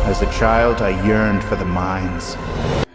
As a child, I yearned for the mines.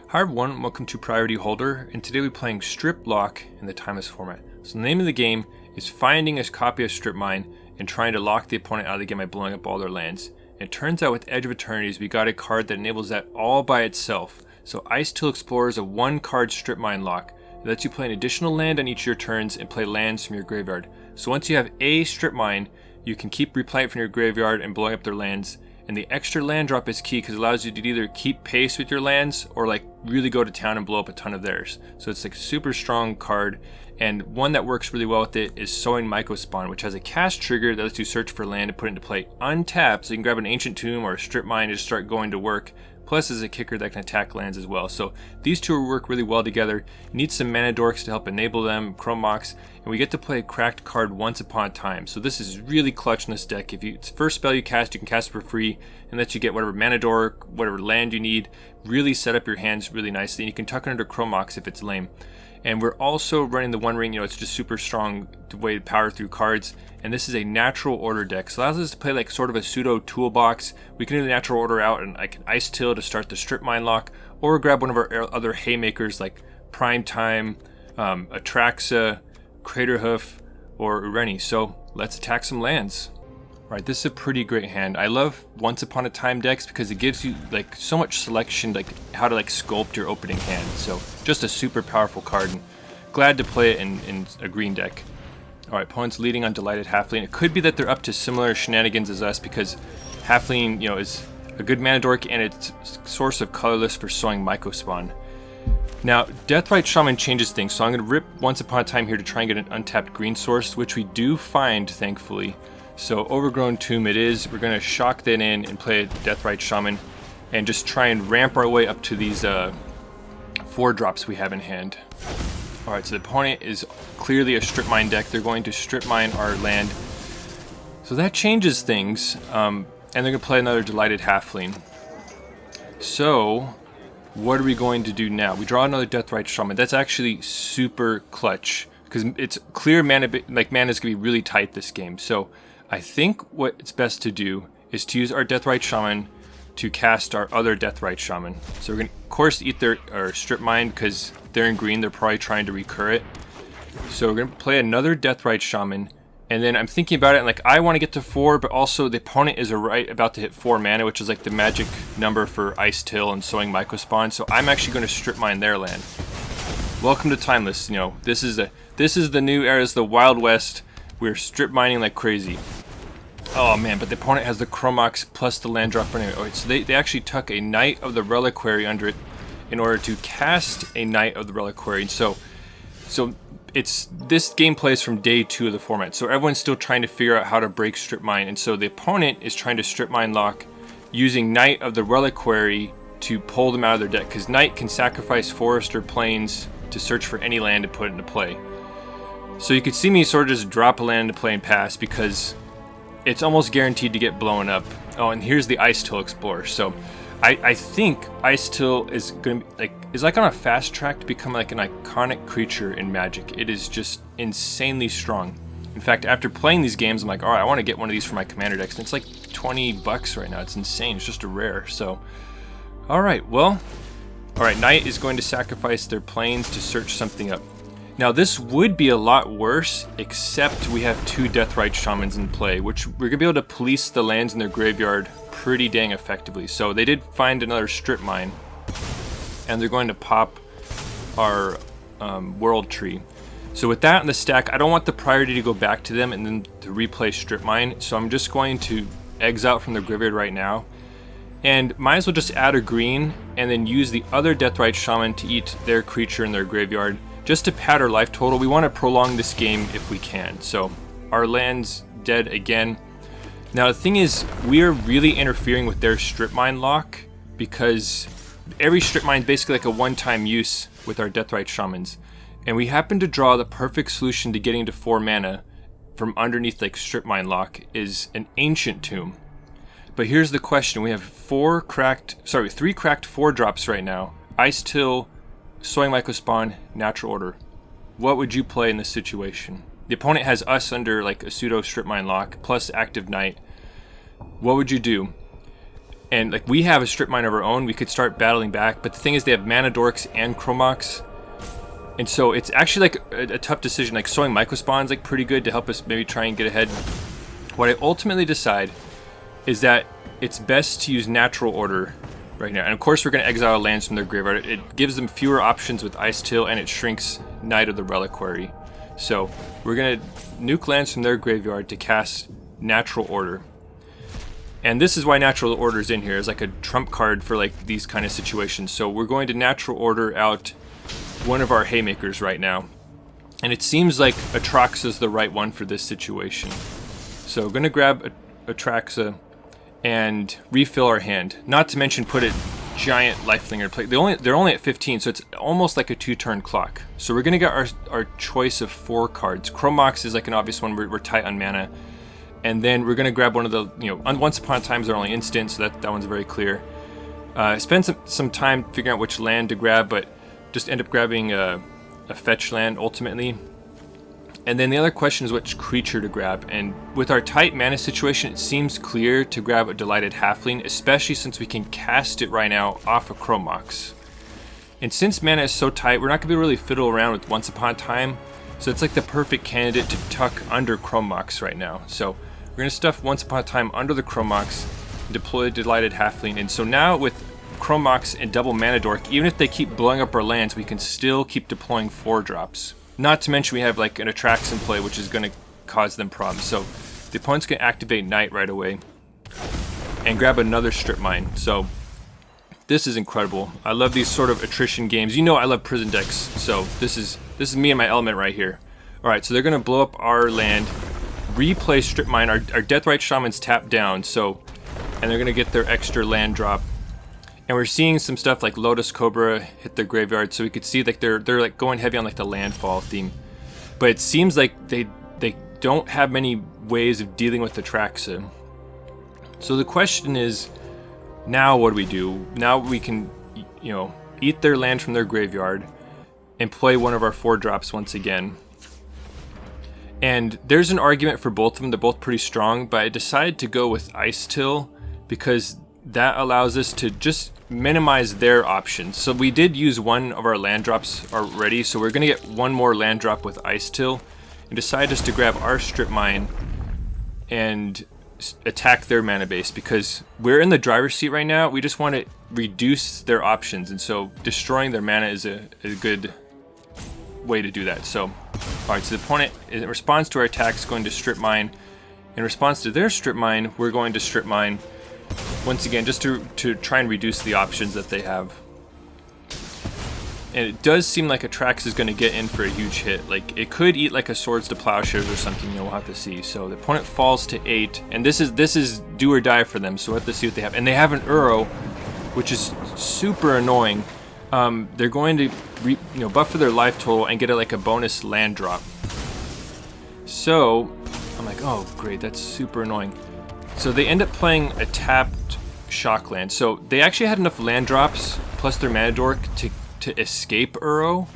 Hi everyone, welcome to Priority Holder, and today we're playing Strip Lock in the Timeless format. So the name of the game is finding a copy of Strip Mine and trying to lock the opponent out of the game by blowing up all their lands. And it turns out with Edge of Eternities, we got a card that enables that all by itself. So Icetill Explorer is a one-card Strip Mine lock. It lets you play an additional land on each of your turns and play lands from your graveyard. So once you have a Strip Mine, you can keep replaying it from your graveyard and blowing up their lands. And the extra land drop is key because it allows you to either keep pace with your lands or like really go to town and blow up a ton of theirs. So it's like a super strong card, and one that works really well with it is Sowing Mycospawn, which has a cast trigger that lets you search for land and put it into play untapped, so you can grab an Ancient Tomb or a Strip Mine and just start going to work. Plus is a kicker that can attack lands as well. So these two work really well together. You need some mana dorks to help enable them, Chrome Mox, and we get to play a cracked card once upon a time. So this is really clutch in this deck. If it's first spell you cast, you can cast it for free and lets you get whatever mana dork, whatever land you need. Really set up your hands really nicely, and you can tuck it under Chrome Mox if it's lame. And we're also running the One Ring, it's just super strong way to power through cards. And this is a natural order deck, so it allows us to play like sort of a pseudo toolbox. We can do the natural order out and I can Icetill to start the Strip Mine lock, or grab one of our other haymakers like Primetime, Atraxa, Craterhoof, or Ureni. So let's attack some lands. Alright, this is a pretty great hand. I love Once Upon a Time decks because it gives you like so much selection, like how to like sculpt your opening hand. So just a super powerful card, and glad to play it in a green deck. Alright, opponent's leading on Delighted Halfling. It could be that they're up to similar shenanigans as us because Halfling, is a good mana dork and it's a source of colorless for Sowing Mycospawn. Now, Deathrite Shaman changes things, so I'm going to rip Once Upon a Time here to try and get an untapped green source, which we do find, thankfully. So Overgrown Tomb it is. We're going to shock that in and play a Deathrite Shaman and just try and ramp our way up to these 4-drops we have in hand. Alright, so the opponent is clearly a Strip Mine deck. They're going to Strip Mine our land. So that changes things. And they're going to play another Delighted Halfling. So what are we going to do now? We draw another Deathrite Shaman. That's actually super clutch because it's clear mana, like mana's going to be really tight this game. So I think what it's best to do is to use our Deathrite Shaman to cast our other Deathrite Shaman. So we're going to, of course, eat their Strip Mine because they're in green. They're probably trying to recur it. So we're going to play another Deathrite Shaman. And then I'm thinking about it, and like I want to get to 4, but also the opponent is about to hit 4 mana, which is like the magic number for Icetill and Sowing Mycospawn. So I'm actually going to Strip Mine their land. Welcome to Timeless. This is the new era. It's the Wild West. We're Strip Mining like crazy. Oh man, but the opponent has the Chrome Mox plus the land drop anyway. Alright, so they actually tuck a Knight of the Reliquary under it in order to cast a Knight of the Reliquary. So it's this gameplay is from day 2 of the format. So everyone's still trying to figure out how to break Strip Mine, and so the opponent is trying to Strip Mine lock using Knight of the Reliquary to pull them out of their deck, because Knight can sacrifice forest or plains to search for any land to put into play. So you could see me sort of just drop a land into play and pass because it's almost guaranteed to get blown up. Oh, and here's the Icetill Explorer. So I think Icetill is going to be like on a fast track to become like an iconic creature in Magic. It is just insanely strong. In fact, after playing these games, I'm like, all right, I want to get one of these for my commander decks. And it's like $20 right now. It's insane. It's just a rare. So, all right, Knight is going to sacrifice their plains to search something up. Now this would be a lot worse, except we have 2 Deathrite Shamans in play, which we're going to be able to police the lands in their graveyard pretty dang effectively. So they did find another Strip Mine, and they're going to pop our World Tree. So with that in the stack, I don't want the priority to go back to them and then to replay Strip Mine, so I'm just going to exile from their graveyard right now. And might as well just add a green, and then use the other Deathrite Shaman to eat their creature in their graveyard. Just to pad our life total, we want to prolong this game if we can. So our land's dead again. Now the thing is, we are really interfering with their Strip Mine lock because every Strip Mine is basically like a one-time use with our Deathrite Shamans. And we happen to draw the perfect solution to getting to 4 mana from underneath like Strip Mine lock is an Ancient Tomb. But here's the question. We have 3 cracked 4-drops right now. Icetill, Sowing Mycospawn, natural order. What would you play in this situation? The opponent has us under like a pseudo Strip Mine lock plus active Knight. What would you do? And like we have a strip mine of our own, we could start battling back. But the thing is, they have mana dorks and Chrome Mox, and so it's actually like a tough decision. Like Sowing Mycospawn is like pretty good to help us maybe try and get ahead. What I ultimately decide is that it's best to use natural order right now. And of course we're going to exile lands from their graveyard. It gives them fewer options with Icetill, and it shrinks Knight of the Reliquary. So we're going to nuke lands from their graveyard to cast natural order. And this is why natural order is in here, as like a trump card for like these kind of situations. So we're going to natural order out one of our haymakers right now. And it seems like Atraxa is the right one for this situation. So we're going to grab Atraxa and refill our hand. Not to mention put a giant lifelink play. They're only at 15, so it's almost like a 2-turn clock. So we're going to get our choice of 4 cards. Chrome Mox is like an obvious one. We're tight on mana. And then we're going to grab one of the, Once Upon a Times are only instant, so that one's very clear. Spend some time figuring out which land to grab, but just end up grabbing a fetch land ultimately. And then the other question is which creature to grab. And with our tight mana situation, it seems clear to grab a Delighted Halfling, especially since we can cast it right now off of Chrome Mox. And since mana is so tight, we're not going to be really fiddle around with Once Upon a Time. So it's like the perfect candidate to tuck under Chrome Mox right now. So we're going to stuff Once Upon a Time under the Chrome Mox, deploy Delighted Halfling. And so now with Chrome Mox and double mana dork, even if they keep blowing up our lands, we can still keep deploying 4-drops. Not to mention we have like an Atraxa in play, which is going to cause them problems. So the opponent's going to activate Knight right away and grab another strip mine. So this is incredible. I love these sort of attrition games. You know I love prison decks, so this is me and my element right here. All right, so they're going to blow up our land, replay strip mine. Our Deathrite Shaman's tapped down, so and they're going to get their extra land drop. And we're seeing some stuff like Lotus Cobra hit their graveyard, so we could see like they're like going heavy on like the landfall theme. But it seems like they don't have many ways of dealing with Atraxa. So the question is, now what do we do? Now we can, eat their land from their graveyard and play one of our 4-drops once again. And there's an argument for both of them. They're both pretty strong, but I decided to go with Icetill because that allows us to just minimize their options. So we did use one of our land drops already, so we're going to get one more land drop with Icetill and decide just to grab our strip mine and attack their mana base because we're in the driver's seat right now. We just want to reduce their options, and so destroying their mana is a good way to do that. So alright, so the opponent, in response to our attack, is going to strip mine. In response to their strip mine, we're going to strip mine once again, just to try and reduce the options that they have. And it does seem like Atraxa is going to get in for a huge hit. Like, it could eat like a Swords to Plowshares or something, we'll have to see. So the opponent falls to 8, and this is do or die for them, so we'll have to see what they have. And they have an Uro, which is super annoying. They're going to buffer their life total and get like a bonus land drop. So I'm like, oh great, that's super annoying. So they end up playing a tapped shock land. So they actually had enough land drops plus their mana dork to escape Uro,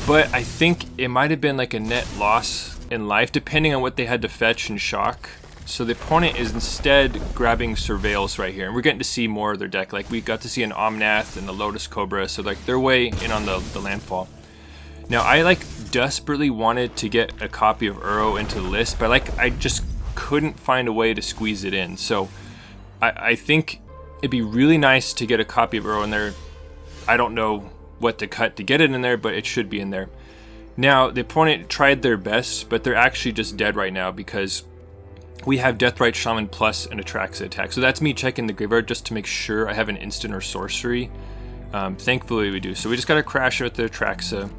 but I think it might have been like a net loss in life depending on what they had to fetch and shock. So the opponent is instead grabbing Surveils right here, and we're getting to see more of their deck. Like we got to see an Omnath and the Lotus Cobra, so like they're way in on the landfall. Now I like desperately wanted to get a copy of Uro into the list, but like I just couldn't find a way to squeeze it in. So I think it'd be really nice to get a copy of Uro in there. I don't know what to cut to get it in there, but it should be in there. Now the opponent tried their best, but they're actually just dead right now because we have Deathrite Shaman plus an Atraxa attack. So that's me checking the graveyard just to make sure I have an instant or sorcery. Thankfully we do. So we just gotta crash it with the Atraxa,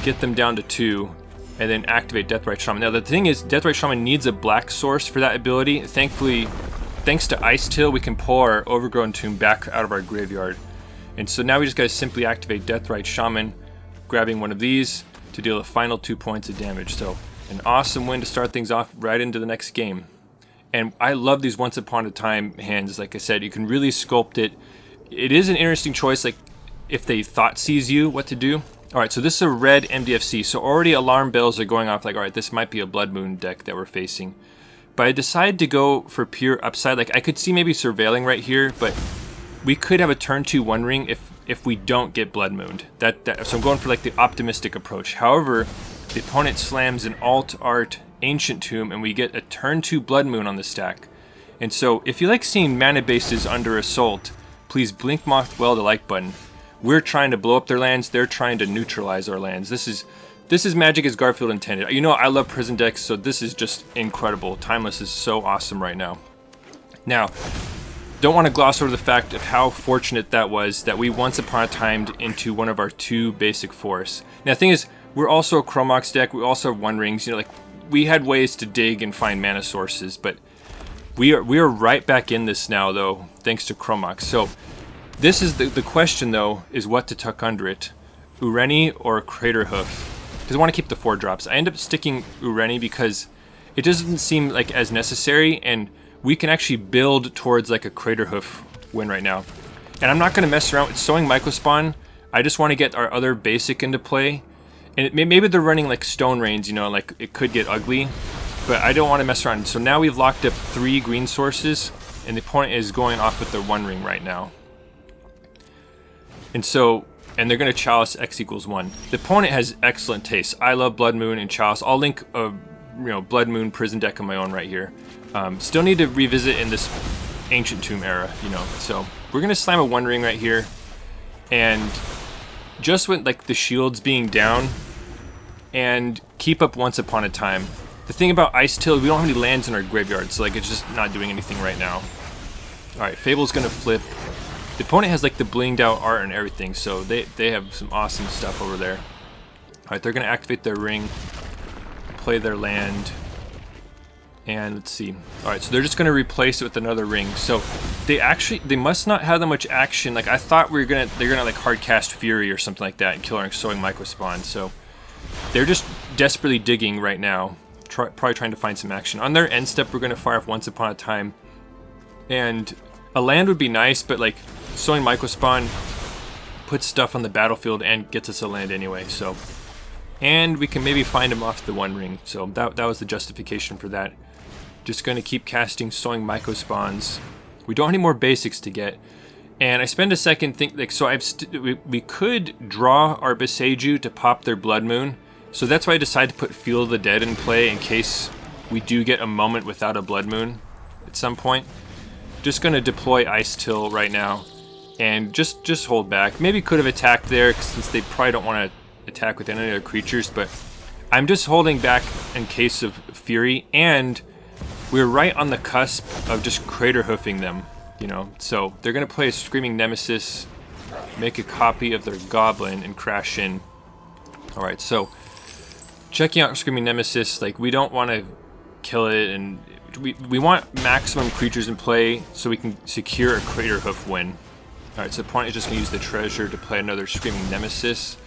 get them down to 2, and then activate Deathrite Shaman. Now the thing is, Deathrite Shaman needs a black source for that ability. Thankfully, thanks to Icetill, we can pull our Overgrown Tomb back out of our graveyard. And so now we just gotta simply activate Deathrite Shaman, grabbing one of these to deal the final 2 points of damage. So an awesome win to start things off right into the next game. And I love these Once Upon a Time hands. Like I said, you can really sculpt it. It is an interesting choice, like if they thought sees you, what to do. Alright, so this is a red MDFC, so already alarm bells are going off like, alright, this might be a Blood Moon deck that we're facing. But I decided to go for pure upside. Like, I could see maybe surveilling right here, but we could have a turn 2 One Ring if we don't get Blood Mooned. So I'm going for like the optimistic approach. However, the opponent slams an Alt Art Ancient Tomb and we get a turn 2 Blood Moon on the stack. And so if you like seeing mana bases under assault, please blink moth well the like button. We're trying to blow up their lands, they're trying to neutralize our lands. This is Magic as Garfield intended. You know, I love prison decks, so this is just incredible. Timeless is so awesome right now. Now, don't want to gloss over the fact of how fortunate that was that we once upon a time into one of our 2 basic forests. Now, the thing is, we're also a Chrome Mox deck. We also have One Rings. You know, like, we had ways to dig and find mana sources, but we are right back in this now, though, thanks to Chrome Mox. So this is the question, though, is what to tuck under it, Ureni or Craterhoof? Because I want to keep the 4 drops. I end up sticking Ureni because it doesn't seem like as necessary, and we can actually build towards like a Craterhoof win right now. And I'm not going to mess around with Sowing Mycospawn. I just want to get our other basic into play. And maybe they're running like Stone Rains, you know, like it could get ugly. But I don't want to mess around. So now we've locked up 3 green sources, and the opponent is going off with their One Ring right now. And they're going to Chalice X=1. The opponent has excellent taste. I love Blood Moon and Chalice. I'll link a Blood Moon prison deck of my own right here. Still need to revisit in this Ancient Tomb era, you know. So we're going to slam a One Ring right here. And just with like the shields being down and keep up Once Upon a Time. The thing about Icetill, we don't have any lands in our graveyard, so like it's just not doing anything right now. Alright, Fable's gonna flip. The opponent has like the blinged out art and everything, so they have some awesome stuff over there. Alright, they're gonna activate their ring, play their land, and let's see. Alright, so they're just gonna replace it with another ring. So they must not have that much action. Like I thought they're gonna like hard cast Fury or something like that and kill our Sowing Mycospawn. So they're just desperately digging right now. Probably trying to find some action. On their end step, we're going to fire off Once Upon a Time. And a land would be nice, but like Sowing Mycospawn puts stuff on the battlefield and gets us a land anyway. So, and we can maybe find him off the One Ring. So that was the justification for that. Just going to keep casting Sowing Mycospawns. We don't have any more basics to get. And I spend a second think like so. We could draw our Boseiju to pop their Blood Moon. So that's why I decided to put Field of the Dead in play in case we do get a moment without a Blood Moon at some point. Just going to deploy Icetill right now and just hold back. Maybe could have attacked there since they probably don't want to attack with any other creatures, but I'm just holding back in case of Fury, and we're right on the cusp of just Craterhoofing them, you know. So they're going to play a Screaming Nemesis, make a copy of their Goblin, and crash in. Alright, so checking out Screaming Nemesis, like we don't want to kill it, and we want maximum creatures in play so we can secure a Craterhoof win. Alright, so the opponent is just going to use the treasure to play another Screaming Nemesis.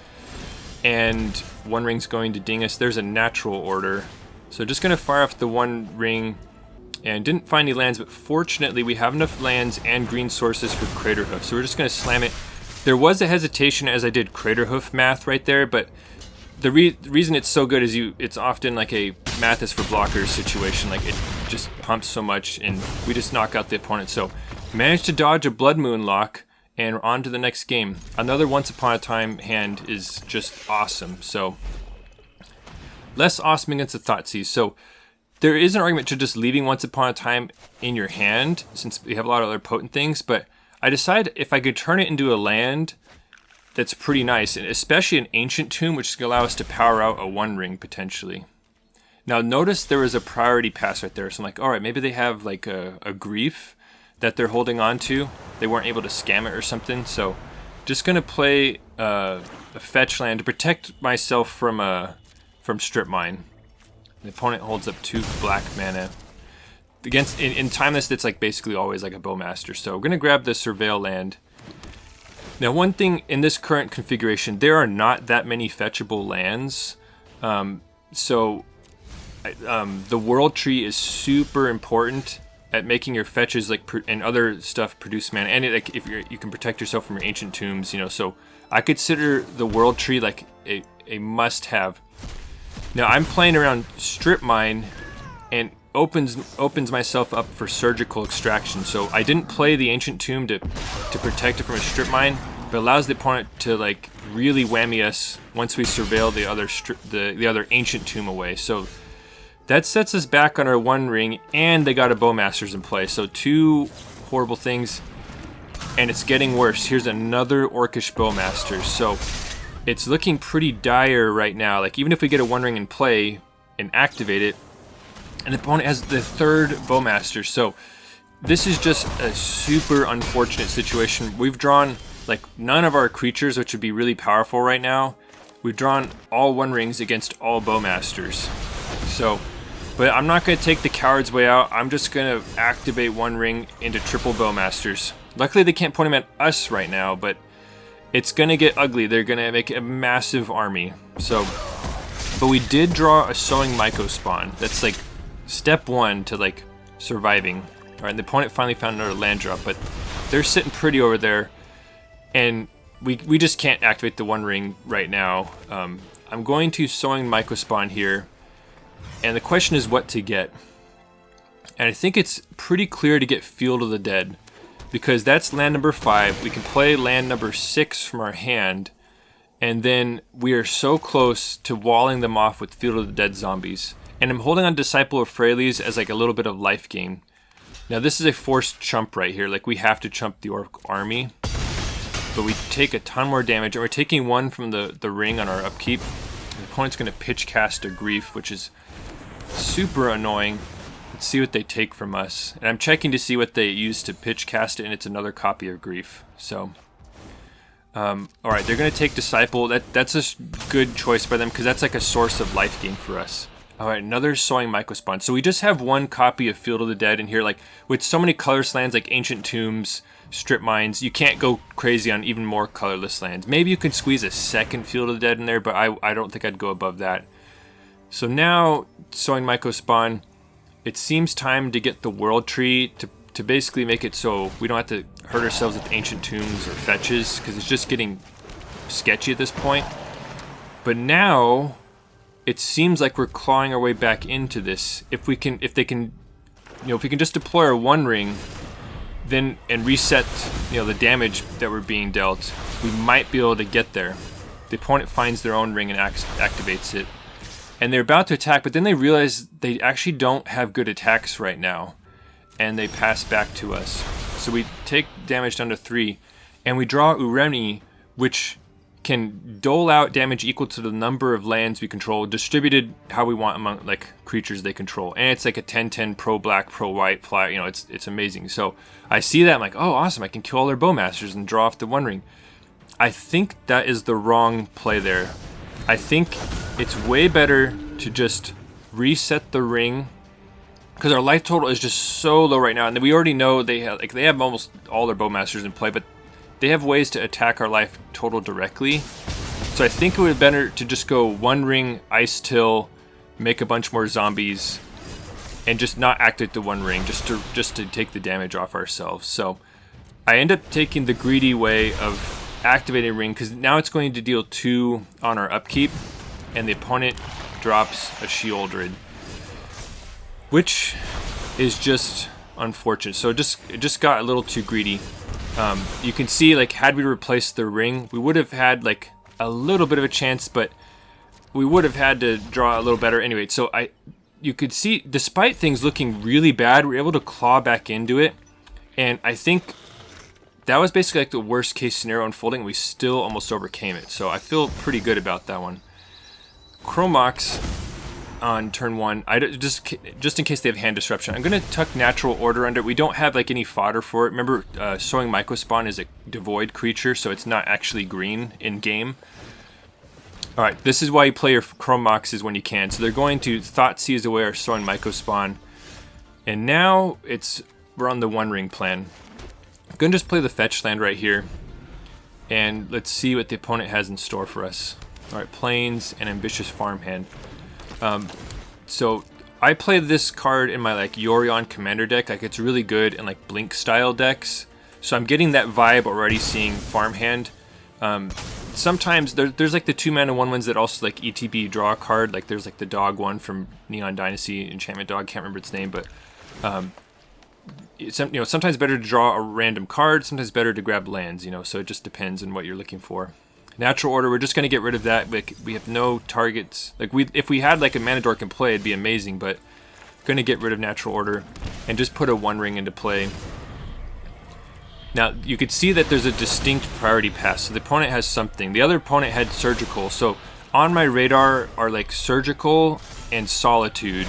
And One Ring's going to ding us. There's a natural order. So just going to fire off the One Ring. And didn't find any lands, but fortunately we have enough lands and green sources for Craterhoof. So we're just going to slam it. There was a hesitation as I did Craterhoof math right there, but the reason it's so good is it's often like a math is for blockers situation. Like it just pumps so much and we just knock out the opponent. So managed to dodge a Blood Moon lock and on to the next game. Another Once Upon a Time hand is just awesome. So less awesome against the Thoughtseize. So there is an argument to just leaving Once Upon a Time in your hand since we have a lot of other potent things, but I decided if I could turn it into a land that's pretty nice, and especially an Ancient Tomb, which is going to allow us to power out a One Ring potentially. Now notice there was a priority pass right there, so I'm like, alright, maybe they have like a grief that they're holding on to. They weren't able to scam it or something, so just going to play a fetch land to protect myself from Strip Mine. The opponent holds up 2 black mana. Against in Timeless, it's like basically always like a Bowmaster, so we're going to grab the Surveil land. Now, one thing in this current configuration, there are not that many fetchable lands. The World Tree is super important at making your fetches like and other stuff produce mana, and like if you can protect yourself from your Ancient Tombs, you know. So I consider the World Tree like a must-have. Now I'm playing around Strip Mine, and opens myself up for surgical extraction. So I didn't play the Ancient Tomb to protect it from a strip mine, but allows the opponent to like really whammy us once we surveil the other Ancient Tomb away. So that sets us back on our one ring, and they got a Bowmasters in play. So two horrible things, and it's getting worse. Here's another Orcish Bowmasters. So it's looking pretty dire right now. Like even if we get a one ring in play and activate it, and the opponent has the third Bowmaster. So this is just a super unfortunate situation. We've drawn like none of our creatures, which would be really powerful right now. We've drawn all one rings against all Bowmasters. So, but I'm not going to take the coward's way out. I'm just going to activate one ring into triple Bowmasters. Luckily they can't point them at us right now, but it's going to get ugly. They're going to make a massive army. So, but we did draw a Sowing Mycospawn. That's like step one to like surviving. All right, the opponent finally found another land drop, but they're sitting pretty over there, and we just can't activate the one ring right now. I'm going to Sowing Mycospawn here, and the question is what to get. And I think it's pretty clear to get Field of the Dead, because that's land number 5. We can play land number 6 from our hand, and then we are so close to walling them off with Field of the Dead zombies. And I'm holding on Disciple of Freyalise as like a little bit of life gain. Now this is a forced chump right here. Like we have to chump the Orc army. But we take a ton more damage. And we're taking one from the ring on our upkeep. The opponent's going to pitch cast a Grief, which is super annoying. Let's see what they take from us. And I'm checking to see what they use to pitch cast it, and it's another copy of Grief. So, alright, they're going to take Disciple. That's a good choice by them, because that's like a source of life gain for us. Alright, another Sowing Mycospawn. So we just have one copy of Field of the Dead in here. Like, with so many colorless lands like Ancient Tombs, Strip Mines, you can't go crazy on even more colorless lands. Maybe you can squeeze a second Field of the Dead in there, but I don't think I'd go above that. So now, Sowing Mycospawn, it seems time to get the World Tree to basically make it so we don't have to hurt ourselves with Ancient Tombs or fetches, because it's just getting sketchy at this point. But now it seems like we're clawing our way back into this. If we can just deploy our one ring, then and reset, the damage that we're being dealt, we might be able to get there. The opponent finds their own ring and activates it, and they're about to attack, but then they realize they actually don't have good attacks right now, and they pass back to us. So we take damage down to 3, and we draw Ureni, which can dole out damage equal to the number of lands we control, distributed how we want among like creatures they control. And it's like a 10-10 pro black, pro white fly. It's amazing. So I see that, I'm like, oh awesome, I can kill all their Bowmasters and draw off the one ring. I think that is the wrong play there. I think it's way better to just reset the ring, because our life total is just so low right now, and we already know they have almost all their Bowmasters in play, but they have ways to attack our life total directly. So I think it would be better to just go one ring, Icetill, make a bunch more zombies, and just not activate the one ring, just to take the damage off ourselves. So I end up taking the greedy way of activating a ring, because now it's going to deal 2 on our upkeep, and the opponent drops a Sheoldred, which is just unfortunate. So it just got a little too greedy. You can see, like, had we replaced the ring, we would have had like a little bit of a chance, but we would have had to draw a little better anyway. So you could see, despite things looking really bad, we were able to claw back into it, and I think that was basically like the worst case scenario unfolding. We still almost overcame it, so I feel pretty good about that one. Chrome Mox on turn 1, just in case they have hand disruption, I'm going to tuck Natural Order under it. We don't have like any fodder for it. Remember, Sowing Mycospawn is a devoid creature, so it's not actually green in game. Alright, this is why you play your Chrome Moxes when you can. So they're going to Thoughtseize away our Sowing Mycospawn, and now we're on the one ring plan. I'm going to just play the fetch land right here, and let's see what the opponent has in store for us. Alright, Plains and Ambitious Farmhand. So I play this card in my like Yorion Commander deck. Like, it's really good in like Blink style decks. So I'm getting that vibe already, seeing Farmhand. sometimes there's like the 2 mana 1/1s that also like ETB draw a card. Like there's like the dog one from Neon Dynasty, Enchantment Dog. Can't remember its name, but sometimes better to draw a random card. Sometimes better to grab lands. So it just depends on what you're looking for. Natural Order, we're just gonna get rid of that. Like we have no targets. Like if we had like a Mana Dork in play, it'd be amazing. But gonna get rid of Natural Order and just put a 1 ring into play. Now, you could see that there's a distinct priority pass, so the opponent has something. The other opponent had Surgical, so on my radar are like Surgical and Solitude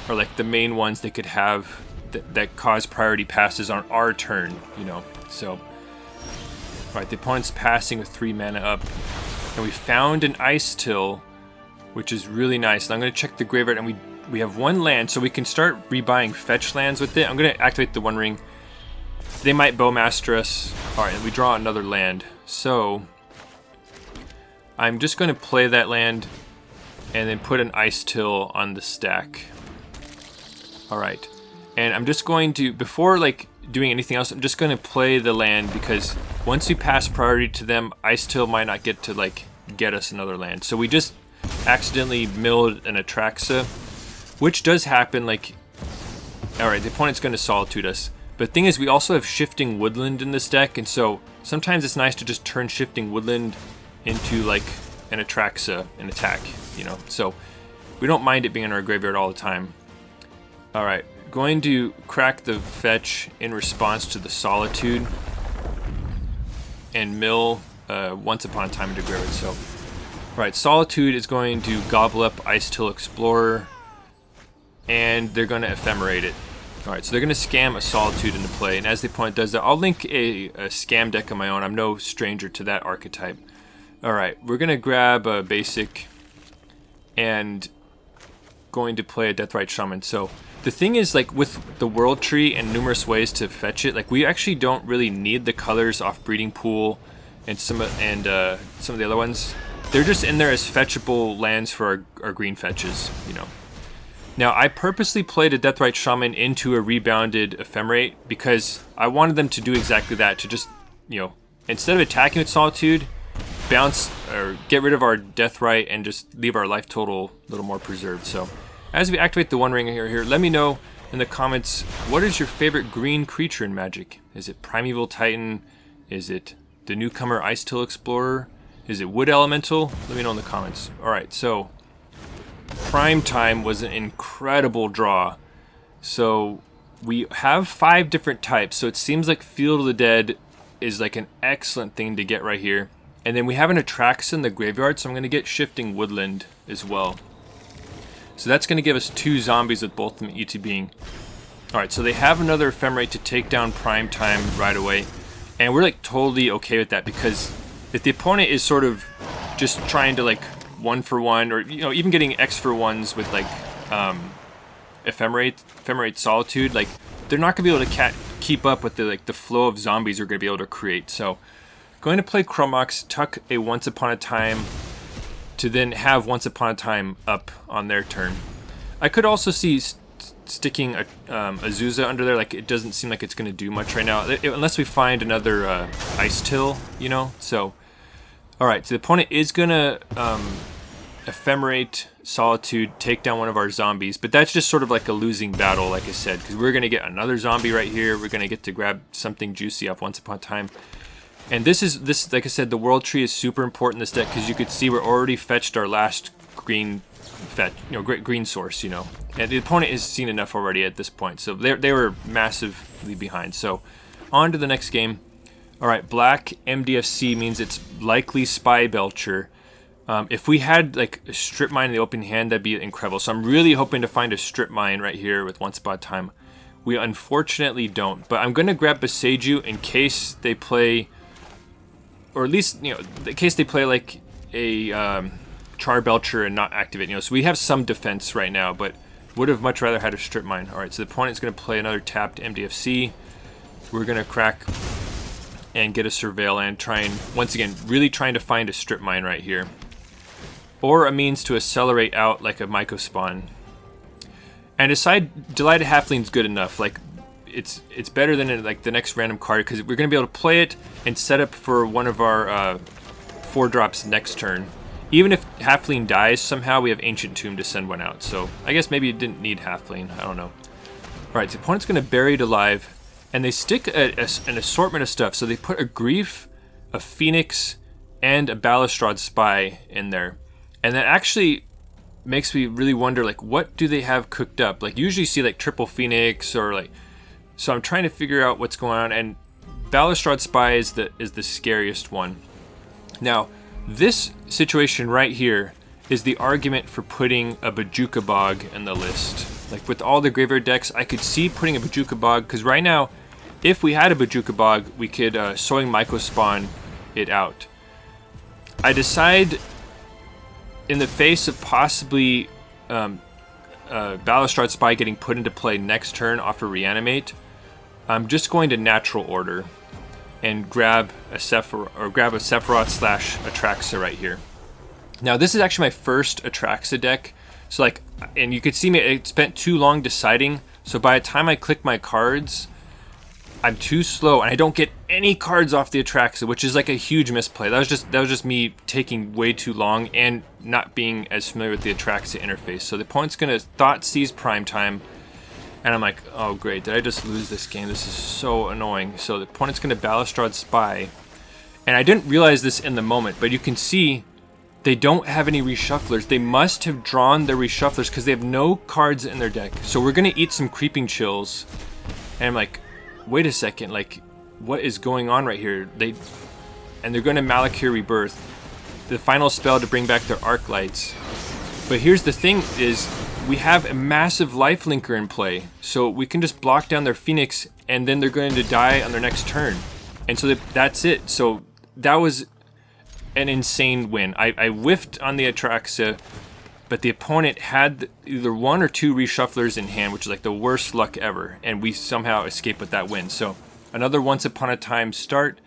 are like the main ones they could have that cause priority passes on our turn, so. Alright, the opponent's passing with 3 mana up, and we found an Icetill, which is really nice. And I'm going to check the graveyard, and we have 1 land, so we can start rebuying fetch lands with it. I'm going to activate the 1 ring. They might Bowmaster us. Alright, and we draw another land. So, I'm just going to play that land and then put an Icetill on the stack. Alright, and I'm just going to, before like doing anything else, I'm just going to play the land because once we pass priority to them, Icetill might not get to like get us another land. So we just accidentally milled an Atraxa, which does happen. Like, alright, the opponent's going to Solitude us. But the thing is, we also have Shifting Woodland in this deck, and so sometimes it's nice to just turn Shifting Woodland into like an Atraxa and attack, So we don't mind it being in our graveyard all the time. Alright, going to crack the fetch in response to the Solitude and mill Once Upon a Time into graveyard. So, alright, Solitude is going to gobble up Icetill Explorer, and they're going to ephemerate it. Alright, so they're going to scam a Solitude into play, and as the opponent does that, I'll link a scam deck of my own. I'm no stranger to that archetype. Alright, we're going to grab a basic and going to play a Deathrite Shaman. So the thing is, like with the World Tree and numerous ways to fetch it, like we actually don't really need the colors off Breeding Pool and some of the other ones. They're just in there as fetchable lands for our green fetches, Now, I purposely played a Deathrite Shaman into a rebounded Ephemerate because I wanted them to do exactly that, to just, instead of attacking with Solitude, bounce or get rid of our Deathrite and just leave our life total a little more preserved. So, as we activate the 1 ring here, let me know in the comments, what is your favorite green creature in Magic? Is it Primeval Titan? Is it the newcomer Icetill Explorer? Is it Wood Elemental? Let me know in the comments. Alright, so Prime Time was an incredible draw. So we have 5 different types, so it seems like Field of the Dead is like an excellent thing to get right here. And then we have an Atraxa in the graveyard, so I'm going to get Shifting Woodland as well. So that's going to give us 2 zombies with both of them ETBing. Alright, so they have another Ephemerate to take down Prime Time right away. And we're like totally okay with that, because if the opponent is sort of just trying to like 1-for-1, or even getting X-for-1s with like Ephemerate Solitude, like they're not gonna be able to keep up with the flow of zombies we're gonna be able to create. So going to play Chrome Mox, tuck a Once Upon a Time to then have Once Upon a Time up on their turn. I could also see sticking a Azusa under there. Like, it doesn't seem like it's gonna do much right now, unless we find another Icetill, So alright, so the opponent is gonna Ephemerate Solitude, take down one of our zombies, but that's just sort of like a losing battle, like I said, because we're gonna get another zombie right here. We're gonna get to grab something juicy off Once Upon a Time. And this, like I said, the World Tree is super important in this deck, because you could see we're already fetched our last green green source, And the opponent has seen enough already at this point, so they were massively behind. So on to the next game. Alright, black MDFC means it's likely Spy Belcher. If we had like a Strip Mine in the open hand, that'd be incredible. So I'm really hoping to find a Strip Mine right here with Once Upon a Time. We unfortunately don't, but I'm going to grab Boseiju in case they play, or at least, in case they play like a Char Belcher and not activate, So we have some defense right now, but would have much rather had a Strip Mine. Alright, so the opponent's going to play another tapped MDFC. We're going to crack and get a Surveil and once again, really trying to find a Strip Mine right here. Or a means to accelerate out like a Mycospawn. And aside, Delighted Halfling's good enough. Like, it's better than like the next random card, because we're going to be able to play it and set up for one of our 4 drops next turn. Even if Halfling dies, somehow we have Ancient Tomb to send one out. So I guess maybe it didn't need Halfling. I don't know. Alright, the opponent's going to Buried Alive. And they stick an assortment of stuff. So they put a Grief, a Phoenix, and a Balustrade Spy in there. And that actually makes me really wonder, like, what do they have cooked up? Like, usually you see, like, triple Phoenix or, like... So I'm trying to figure out what's going on. And Balustrade Spy is the scariest one. Now, this situation right here is the argument for putting a Bojuka Bog in the list. Like, with all the graveyard decks, I could see putting a Bojuka Bog, because right now, if we had a Bojuka Bog, we could Sowing Mycospawn it out. I decide, in the face of possibly Balustrade Spy getting put into play next turn off of Reanimate, I'm just going to Natural Order and grab a Sephiroth / Atraxa right here. Now, this is actually my first Atraxa deck. So, like, and you could see me, it spent too long deciding. So by the time I click my cards, I'm too slow and I don't get any cards off the Atraxa, which is like a huge misplay. That was just me taking way too long and not being as familiar with the Atraxa interface. So the opponent's gonna Thoughtseize Primetime, and I'm like, oh great, did I just lose this game? This is so annoying. So the opponent's gonna Balustrade Spy, and I didn't realize this in the moment, but you can see they don't have any reshufflers. They must have drawn their reshufflers because they have no cards in their deck. So we're gonna eat some Creeping Chills, and I'm like, wait a second, like, what is going on right here? They're going to Malakir Rebirth, the final spell to bring back their Arc Lights. But here's the thing is, we have a massive lifelinker in play, so we can just block down their Phoenix, and then they're going to die on their next turn. And so that's it. So that was an insane win. I whiffed on the Atraxa, but the opponent had either 1 or 2 reshufflers in hand, which is like the worst luck ever, and we somehow escaped with that win. So another Once Upon a Time start.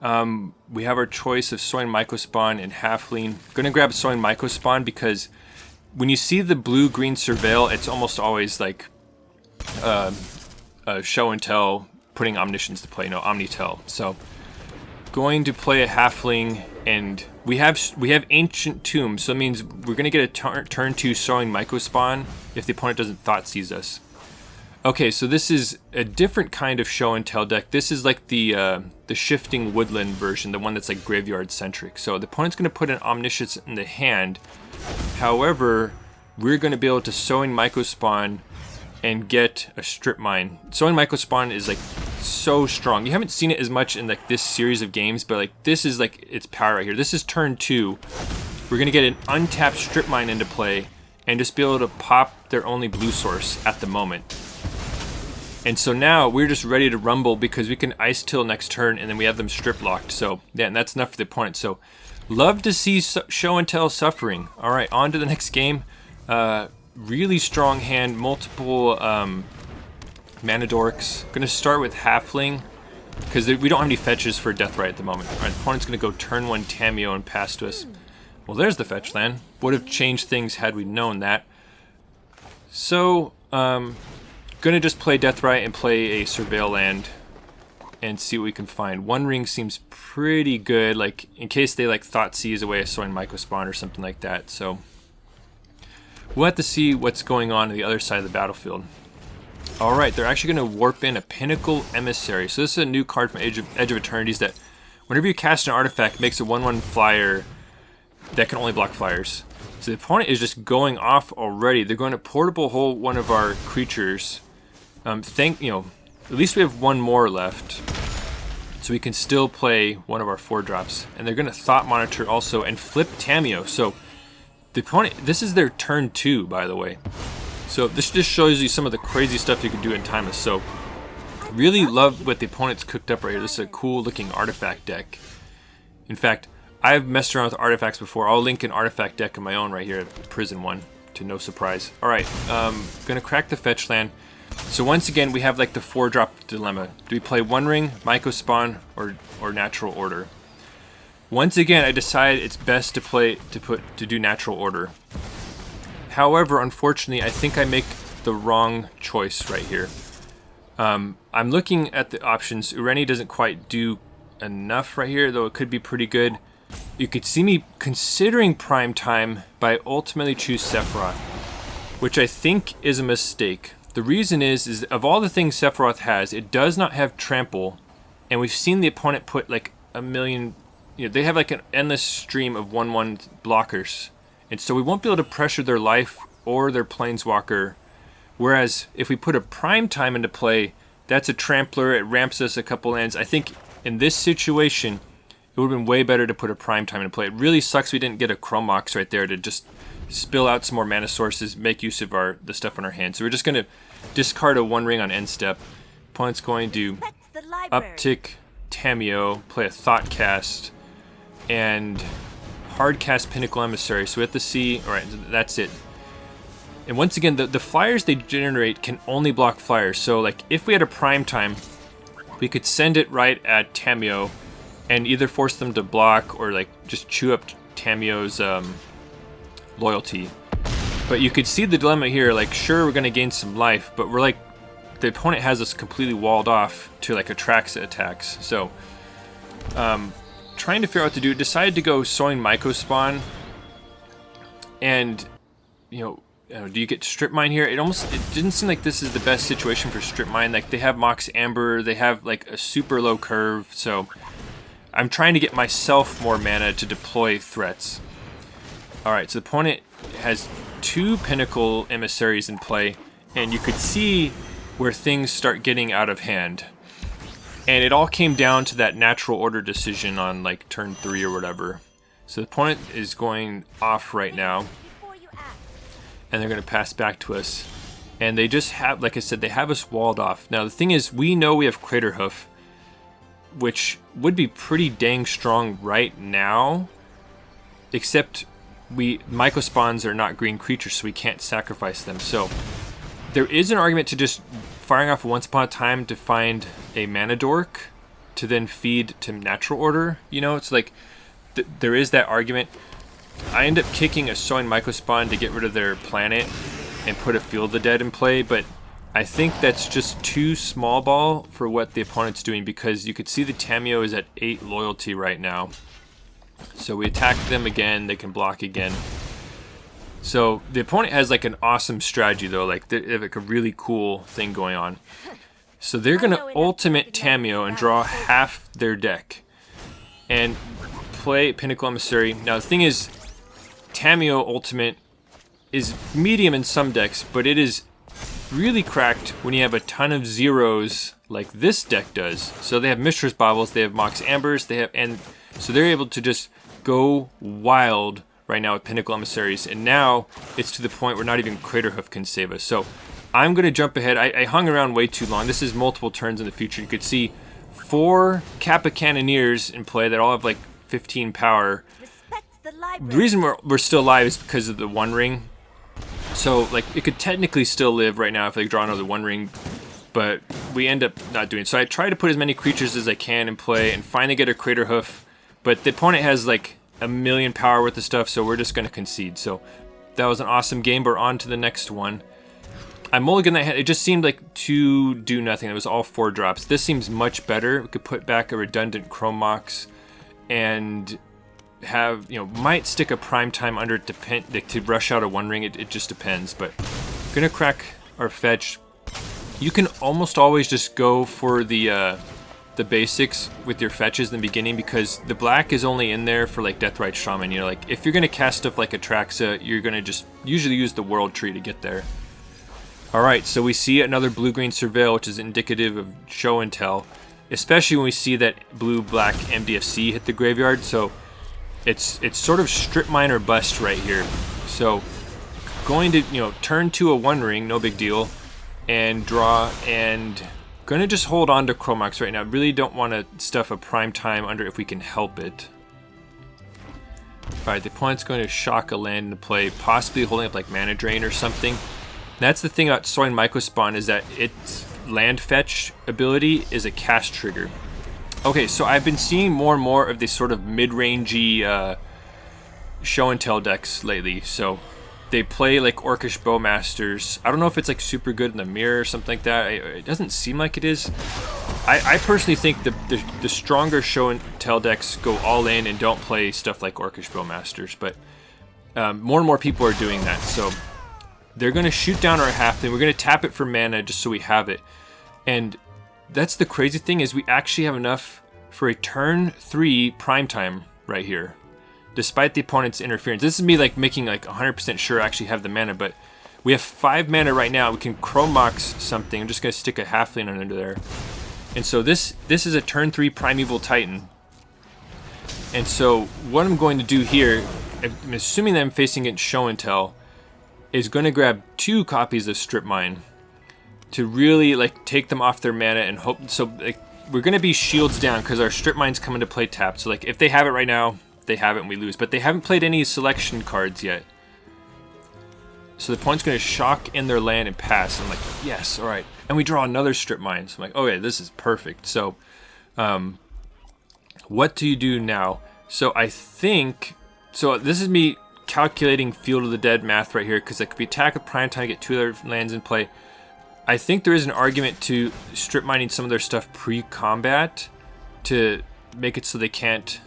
We have our choice of Sowing Mycospawn and Halfling. Gonna grab Sowing Mycospawn because when you see the blue-green Surveil, it's almost always like Show and Tell, putting Omniscience to play, no, Omnitell. So going to play a Halfling, and we have Ancient Tomb, so it means we're gonna get a turn 2 Sowing Mycospawn if the opponent doesn't Thoughtseize us. Okay, so this is a different kind of Show and Tell deck. This is like the Shifting Woodland version, the one that's like graveyard centric. So the opponent's gonna put an Omniscience in the hand. However, we're gonna be able to Sowing Mycospawn and get a Strip Mine. Sowing Mycospawn is like so strong. You haven't seen it as much in like this series of games, but like this is like its power right here. This is turn 2. We're gonna get an untapped Strip Mine into play and just be able to pop their only blue source at the moment. And so now we're just ready to rumble because we can Icetill next turn and then we have them strip locked. So yeah, and that's enough for the opponent. So love to see Show and Tell suffering. All right, on to the next game. Really strong hand, multiple mana dorks. Gonna start with Halfling because we don't have any fetches for Deathrite at the moment. All right, the opponent's gonna go turn 1 Tameo and pass to us. Well, there's the fetch land. Would have changed things had we known that. So, gonna just play Deathrite and play a Surveil land and see what we can find. One Ring seems pretty good, like in case they like Thoughtseize away a Sowing Mycospawn or something like that. So we'll have to see what's going on the other side of the battlefield. All right, they're actually gonna warp in a Pinnacle Emissary. So this is a new card from Edge of Eternities that whenever you cast an artifact, it makes a 1/1 flyer that can only block flyers. So the opponent is just going off already. They're going to Portable Hole one of our creatures. At least we have 1 more left, so we can still play one of our 4-drops. And they're going to Thought Monitor also and flip Tameo. So the opponent, this is their turn 2, by the way. So this just shows you some of the crazy stuff you can do in Timeless. So really love what the opponent's cooked up right here. This is a cool looking artifact deck. In fact, I've messed around with artifacts before. I'll link an artifact deck of my own right here at Prison 1, to no surprise. All right, gonna crack the fetch land. So once again, we have like the 4-drop dilemma. Do we play One Ring, Mycospawn, or Natural Order? Once again, I decide it's best to do Natural Order. However, unfortunately, I think I make the wrong choice right here. I'm looking at the options. Ureni doesn't quite do enough right here, though it could be pretty good. you could see me considering prime time, but I ultimately choose Sephiroth, which I think is a mistake. The reason is of all the things Sephiroth has, it does not have trample, and we've seen the opponent put like a million, they have like an endless stream of 1/1 blockers, and so we won't be able to pressure their life or their planeswalker. Whereas if we put a prime time into play, that's a trampler, it ramps us a couple lands. I think in this situation, it would have been way better to put a prime time into play. It really sucks we didn't get a Chrome Mox right there to just spill out some more mana sources, make use of the stuff on our hand. So we're just going to discard a 1 ring on end step. Opponent's going to uptick Tamiyo, play a Thought Cast, and hard cast Pinnacle Emissary. So we have to see, alright, that's it. And once again, the flyers they generate can only block flyers. So like if we had a prime time, we could send it right at Tamiyo and either force them to block or like just chew up Tamiyo's loyalty. But you could see the dilemma here, like sure we're going to gain some life, but we're like, the opponent has us completely walled off to like Atraxa attacks. So trying to figure out what to do, decided to go Sowing Mycospawn, and do you get Strip Mine here? It didn't seem like this is the best situation for Strip Mine. Like they have Mox Amber, they have like a super low curve, so I'm trying to get myself more mana to deploy threats. Alright, so the opponent has 2 Pinnacle Emissaries in play, and you could see where things start getting out of hand. And it all came down to that natural order decision on like turn 3 or whatever. So the opponent is going off right now, and they're going to pass back to us. And they just have, like I said, they have us walled off. Now the thing is, we know we have Craterhoof, which would be pretty dang strong right now, except Mycospawns are not green creatures, so we can't sacrifice them. So there is an argument to just firing off Once Upon a Time to find a mana dork to then feed to natural order. It's like there is that argument. I end up kicking a Sowing Mycospawn to get rid of their planet and put a Field of the Dead in play, but I think that's just too small ball for what the opponent's doing, because you could see the Tamiyo is at 8 loyalty right now. So we attack them again, they can block again. So the opponent has like an awesome strategy though, like they have like a really cool thing going on. So they're going to ultimate Tamiyo and draw half their deck and play Pinnacle Emissary. Now the thing is, Tamiyo ultimate is medium in some decks, but it is really cracked when you have a ton of zeros like this deck does. So they have Mistress Baubles, they have Mox Ambers, and so they're able to just go wild right now with Pinnacle Emissaries, and now it's to the point where not even Craterhoof can save us. So I'm going to jump ahead. I hung around way too long. This is multiple turns in the future. You could see 4 Kappa Cannoneers in play that all have like 15 power. The reason we're still alive is because of the 1 ring. So like it could technically still live right now if I draw another 1 ring, but we end up not doing it. So I try to put as many creatures as I can in play and finally get a Craterhoof, but the opponent has like a million power worth of stuff, so we're just going to concede. So that was an awesome game, but on to the next one. I mulliganed that hand. It just seemed like to do nothing. It was all 4 drops. This seems much better. We could put back a redundant Chrome Mox and have, might stick a prime time under it to rush out a 1 ring. It just depends, but gonna crack our fetch. You can almost always just go for the basics with your fetches in the beginning, because the black is only in there for like Deathrite Shaman. Like if you're gonna cast stuff like Atraxa, you're gonna just usually use the World Tree to get there. Alright, so we see another blue-green Surveil, which is indicative of show and tell, especially when we see that blue-black MDFC hit the graveyard. So it's sort of strip mine or bust right here. So going to turn to a 1 ring, no big deal, and draw, and gonna just hold on to Chrome Mox right now. Really don't want to stuff a prime time under if we can help it. Alright, the opponent's going to shock a land into play, possibly holding up like Mana Drain or something. That's the thing about Sowing Mycospawn, is that its land fetch ability is a cast trigger. Okay, so I've been seeing more and more of these sort of mid-rangey show and tell decks lately. So they play like Orcish Bowmasters. I don't know if it's like super good in the mirror or something like that. It doesn't seem like it is. I personally think the stronger show and tell decks go all in and don't play stuff like Orcish Bowmasters, but more and more people are doing that. So they're going to shoot down our halfling. We're going to tap it for mana just so we have it. And that's the crazy thing, is we actually have enough for a turn 3 prime time right here, despite the opponent's interference. This is me like making like 100% sure I actually have the mana, but we have 5 mana right now. We can Chrome Mox something. I'm just going to stick a halfling under there. And so this is a turn 3 Primeval Titan. And so what I'm going to do here, I'm assuming that I'm facing it show and tell, is going to grab 2 copies of Strip Mine to really like take them off their mana and hope. So like, we're going to be shields down because our Strip Mine's coming to play tapped. So like if they have it right now, they have it and we lose. But they haven't played any selection cards yet. So the opponent's going to shock in their land and pass. I'm like, yes, all right. And we draw another Strip Mine. So I'm like, oh yeah, this is perfect. So what do you do now? So I think, so this is me calculating Field of the Dead math right here, because like if we attack with prime time, get 2 other lands in play. I think there is an argument to strip mining some of their stuff pre-combat to make it so they can't,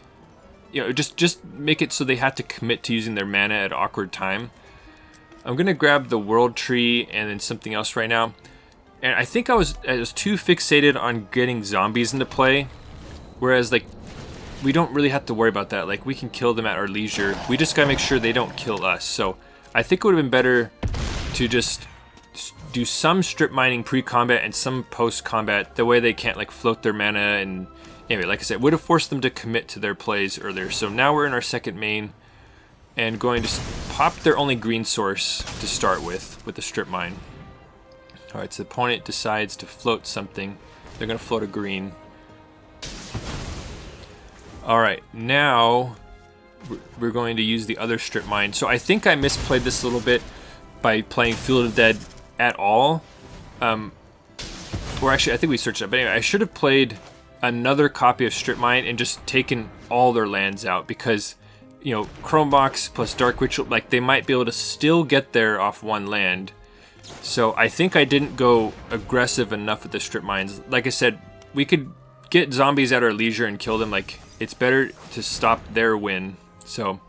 you know, just make it so they have to commit to using their mana at awkward time. I'm gonna grab the World Tree and then something else right now. And I think I was too fixated on getting zombies into play, whereas like we don't really have to worry about that. Like we can kill them at our leisure. We just gotta make sure they don't kill us. So I think it would have been better to just do some strip mining pre-combat and some post-combat. That way they can't like float their mana. And anyway, like I said, would have forced them to commit to their plays earlier. So now we're in our second main and going to pop their only green source to start with the strip mine. All right, so the opponent decides to float something. They're gonna float a green. All right, now we're going to use the other strip mine. So I think I misplayed this a little bit by playing Field of the Dead at all. Or actually, I think we searched it. But anyway, I should have played another copy of Strip Mine and just taken all their lands out, because, you know, Chrome Mox plus Dark Ritual, like they might be able to still get there off one land. So I think I didn't go aggressive enough with the Strip Mines. Like I said, we could get zombies at our leisure and kill them. Like, it's better to stop their win. So,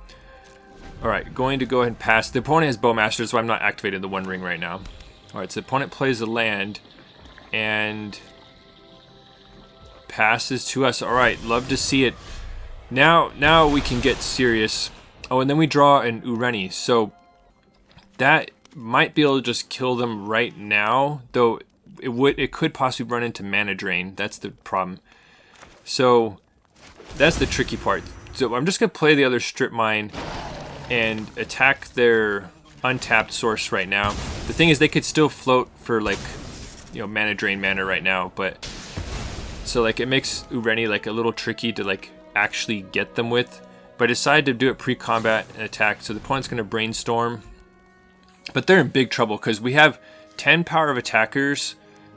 alright, going to go ahead and pass. The opponent has Bowmasters, so I'm not activating the One Ring right now. Alright, so the opponent plays a land and passes to us. Alright, love to see it. Now we can get serious. Oh, and then we draw an Ureni. So that might be able to just kill them right now, though it could possibly run into mana drain. That's the problem. So that's the tricky part. So I'm just gonna play the other strip mine and attack their untapped source right now. The thing is, they could still float for like, you know, mana drain mana right now, but so like it makes Ureni like a little tricky to like actually get them with. But I decided to do it pre-combat and attack. So the opponent's gonna brainstorm, but they're in big trouble because we have 10 power of attackers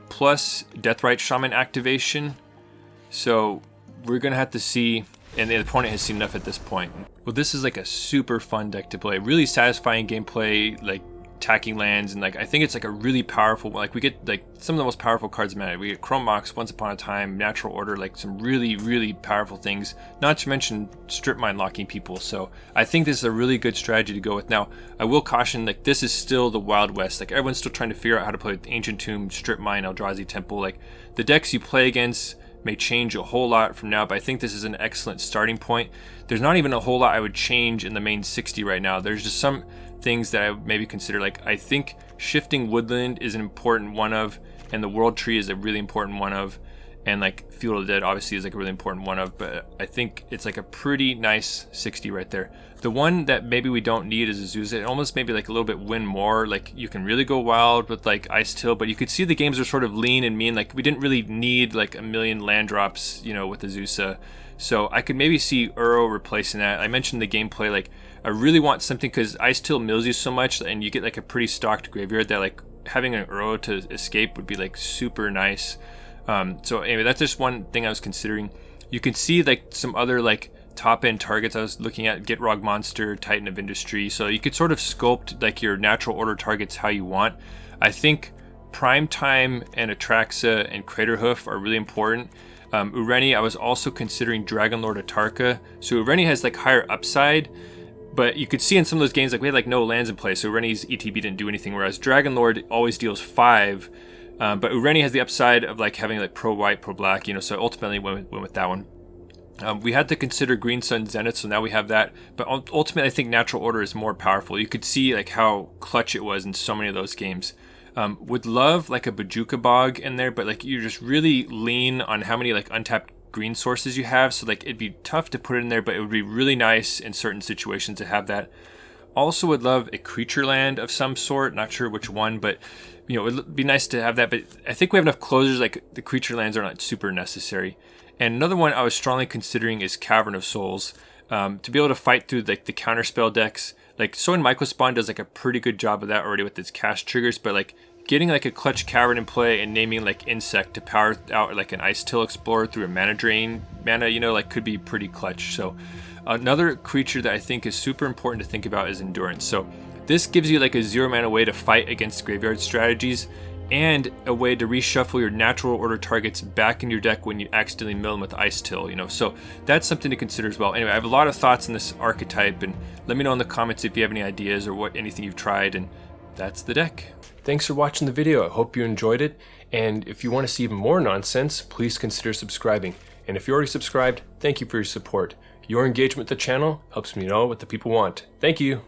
plus Deathrite Shaman activation. So we're gonna have to see, and the opponent has seen enough at this point. Well, this is like a super fun deck to play. Really satisfying gameplay, like attacking lands, and like I think it's like a really powerful, like we get like some of the most powerful cards in Magic. We get Chrome Mox, Once Upon a Time, Natural Order, like some really powerful things, not to mention strip mine locking people. So I think this is a really good strategy to go with. Now I will caution, like this is still the Wild West. Like everyone's still trying to figure out how to play with Ancient Tomb, Strip Mine, Eldrazi Temple. Like the decks you play against may change a whole lot from now, but I think this is an excellent starting point. There's not even a whole lot I would change in the main 60 right now. There's just some things that I would maybe consider. Like I think Shifting Woodland is an important one of, and the World Tree is a really important one of, and like Field of the Dead obviously is like a really important one of, but I think it's like a pretty nice 60 right there. The one that maybe we don't need is Azusa. It almost maybe like a little bit win more. Like you can really go wild with like Icetill, but you could see the games are sort of lean and mean. Like we didn't really need like a million land drops, you know, with Azusa. So I could maybe see Uro replacing that. I mentioned the gameplay, like I really want something, because Icetill mills you so much and you get like a pretty stocked graveyard, that like having an Uro to escape would be like super nice. So anyway, that's just one thing I was considering. You can see like some other like top end targets I was looking at: Gitrog Monster, Titan of Industry. So you could sort of sculpt like your Natural Order targets how you want. I think Primetime and Atraxa and Craterhoof are really important. Ureni, I was also considering Dragonlord Atraxa. So Ureni has like higher upside, but you could see in some of those games like we had like no lands in play, so Ureni's ETB didn't do anything, whereas Dragonlord always deals 5. But Ureni has the upside of like having like pro white, pro black, you know, so ultimately went with that one. We had to consider Green Sun Zenith, so now we have that. But ultimately, I think Natural Order is more powerful. You could see like how clutch it was in so many of those games. Would love like a Bojuka Bog in there, but like you just really lean on how many like untapped green sources you have. So like it'd be tough to put it in there, but it would be really nice in certain situations to have that. Also would love a creature land of some sort. Not sure which one, but you know, it would be nice to have that. But I think we have enough closures. Like the creature lands are not super necessary. And another one I was strongly considering is Cavern of Souls. To be able to fight through like the counterspell decks. Like Sowing Mycospawn does like a pretty good job of that already with its cast triggers, but like getting like a clutch cavern in play and naming like Insect to power out like an Icetill Explorer through a mana drain mana, you know, like could be pretty clutch. So another creature that I think is super important to think about is Endurance. So this gives you like a 0 mana way to fight against graveyard strategies and a way to reshuffle your Natural Order targets back in your deck when you accidentally mill them with Icetill, you know, so that's something to consider as well. Anyway, I have a lot of thoughts on this archetype, and let me know in the comments if you have any ideas or anything you've tried, and that's the deck. Thanks for watching the video. I hope you enjoyed it, and if you want to see even more nonsense, please consider subscribing. And if you're already subscribed, thank you for your support. Your engagement with the channel helps me know what the people want. Thank you.